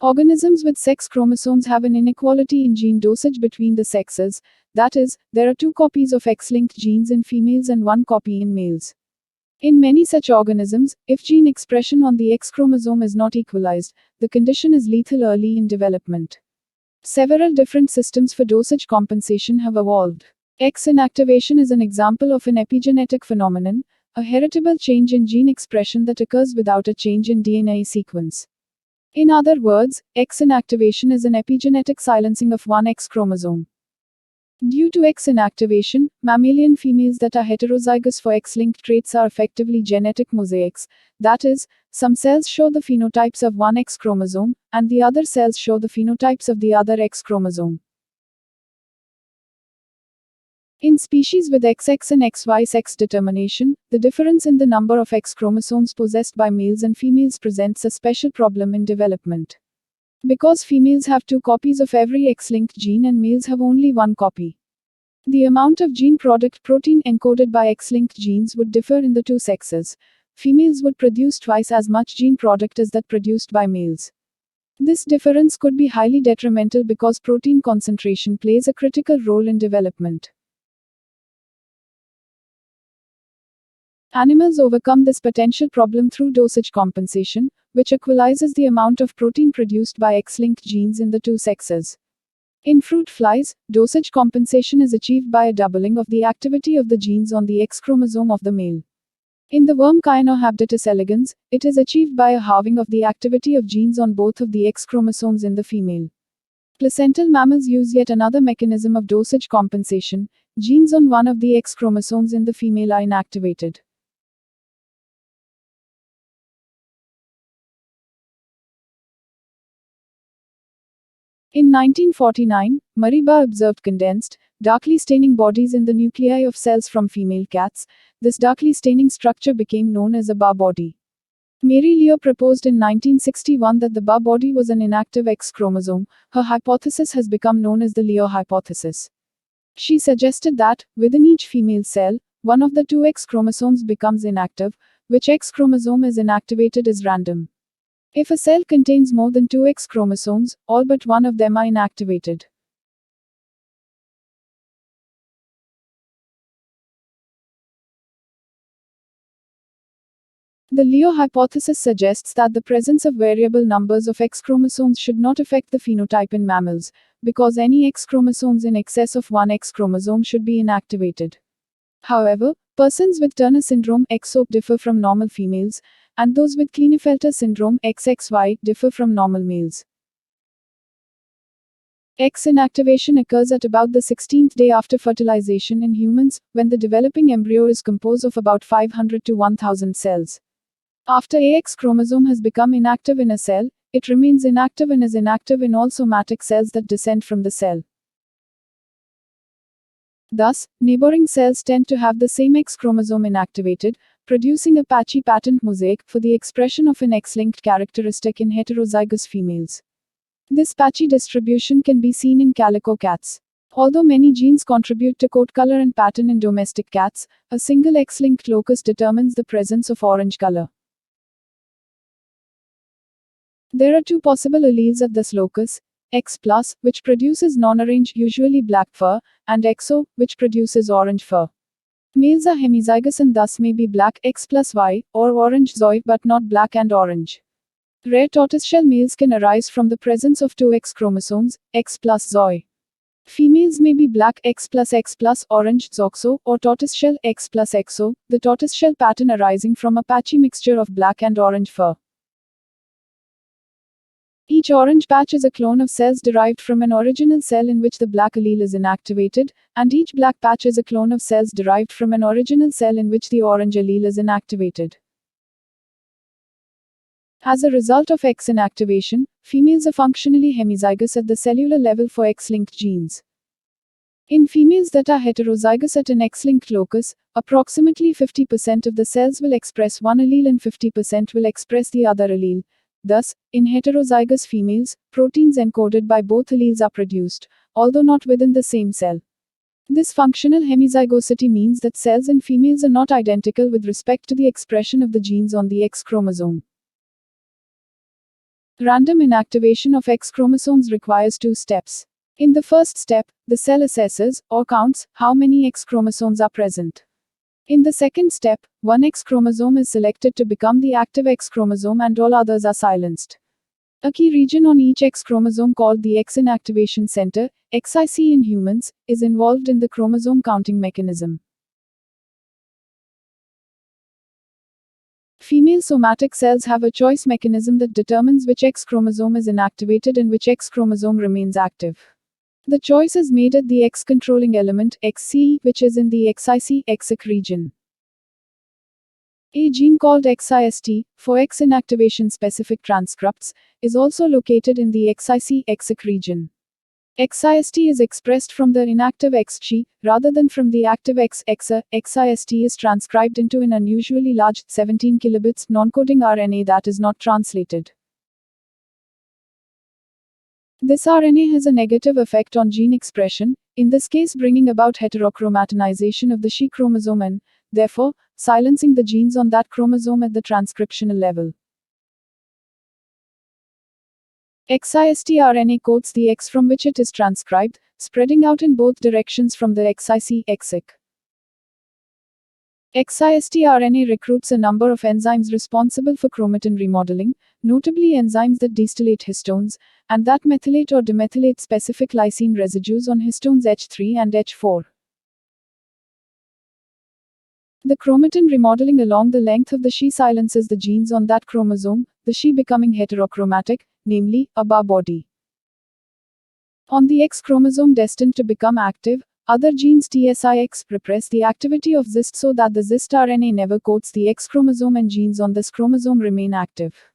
Organisms with sex chromosomes have an inequality in gene dosage between the sexes, that is, there are two copies of X-linked genes in females and one copy in males. In many such organisms, if gene expression on the X chromosome is not equalized, the condition is lethal early in development. Several different systems for dosage compensation have evolved. X inactivation is an example of an epigenetic phenomenon, a heritable change in gene expression that occurs without a change in DNA sequence. In other words, X inactivation is an epigenetic silencing of one X chromosome. Due to X inactivation, mammalian females that are heterozygous for X-linked traits are effectively genetic mosaics, that is, some cells show the phenotypes of one X chromosome, and the other cells show the phenotypes of the other X chromosome. In species with XX and XY sex determination, the difference in the number of X chromosomes possessed by males and females presents a special problem in development. Because females have two copies of every X-linked gene and males have only one copy, the amount of gene product protein encoded by X-linked genes would differ in the two sexes. Females would produce twice as much gene product as that produced by males. This difference could be highly detrimental because protein concentration plays a critical role in development. Animals overcome this potential problem through dosage compensation, which equalizes the amount of protein produced by X-linked genes in the two sexes. In fruit flies, dosage compensation is achieved by a doubling of the activity of the genes on the X chromosome of the male. In the worm Caenorhabditis elegans, it is achieved by a halving of the activity of genes on both of the X chromosomes in the female. Placental mammals use yet another mechanism of dosage compensation. Genes on one of the X chromosomes in the female are inactivated. In 1949, Mariba observed condensed, darkly staining bodies in the nuclei of cells from female cats. This darkly staining structure became known as a Bar body. Mary Leo proposed in 1961 that the Bar body was an inactive X chromosome. Her hypothesis has become known as the Leo hypothesis. She suggested that, within each female cell, one of the two X chromosomes becomes inactive. Which X chromosome is inactivated is random. If a cell contains more than two X chromosomes, all but one of them are inactivated. The Leo hypothesis suggests that the presence of variable numbers of X chromosomes should not affect the phenotype in mammals, because any X chromosomes in excess of one X chromosome should be inactivated. However, persons with Turner syndrome XO differ from normal females, and those with Klinefelter syndrome XXY differ from normal males. X inactivation occurs at about the 16th day after fertilization in humans, when the developing embryo is composed of about 500 to 1000 cells. After a X chromosome has become inactive in a cell, it remains inactive and is inactive in all somatic cells that descend from the cell. Thus, neighboring cells tend to have the same X chromosome inactivated, producing a patchy patent mosaic for the expression of an X-linked characteristic in heterozygous females. This patchy distribution can be seen in calico cats. Although many genes contribute to coat color and pattern in domestic cats, a single X-linked locus determines the presence of orange color. There are two possible alleles at this locus, X+, which produces non-orange, usually black fur, and XO, which produces orange fur. Males are hemizygous and thus may be black X plus Y, or orange XY but not black and orange. Rare tortoiseshell males can arise from the presence of two X chromosomes, X plus XY. Females may be black X plus orange XOXO, or tortoiseshell X plus XO, the tortoiseshell pattern arising from a patchy mixture of black and orange fur. Each orange patch is a clone of cells derived from an original cell in which the black allele is inactivated, and each black patch is a clone of cells derived from an original cell in which the orange allele is inactivated. As a result of X inactivation, females are functionally hemizygous at the cellular level for X-linked genes. In females that are heterozygous at an X-linked locus, approximately 50% of the cells will express one allele and 50% will express the other allele. Thus, in heterozygous females, proteins encoded by both alleles are produced, although not within the same cell. This functional hemizygosity means that cells in females are not identical with respect to the expression of the genes on the X chromosome. Random inactivation of X chromosomes requires two steps. In the first step, the cell assesses, or counts, how many X chromosomes are present. In the second step, one X chromosome is selected to become the active X chromosome and all others are silenced. A key region on each X chromosome called the X inactivation center, XIC in humans, is involved in the chromosome counting mechanism. Female somatic cells have a choice mechanism that determines which X chromosome is inactivated and which X chromosome remains active. The choice is made at the X controlling element, XC, which is in the XIC region. A gene called XIST, for X inactivation specific transcripts, is also located in the XIC region. XIST is expressed from the inactive XG, rather than from the active XA. XIST is transcribed into an unusually large, 17 kilobits, non-coding RNA that is not translated. This RNA has a negative effect on gene expression, in this case bringing about heterochromatinization of the X chromosome and, therefore, silencing the genes on that chromosome at the transcriptional level. XIST RNA codes the X from which it is transcribed, spreading out in both directions from the XIC. XIST RNA recruits a number of enzymes responsible for chromatin remodeling, notably enzymes that distillate histones, and that methylate or demethylate specific lysine residues on histones H3 and H4. The chromatin remodeling along the length of the X silences the genes on that chromosome, the X becoming heterochromatic, namely, a bar body. On the X chromosome destined to become active, other genes TSIX repress the activity of ZIST so that the ZIST RNA never coats the X chromosome and genes on this chromosome remain active.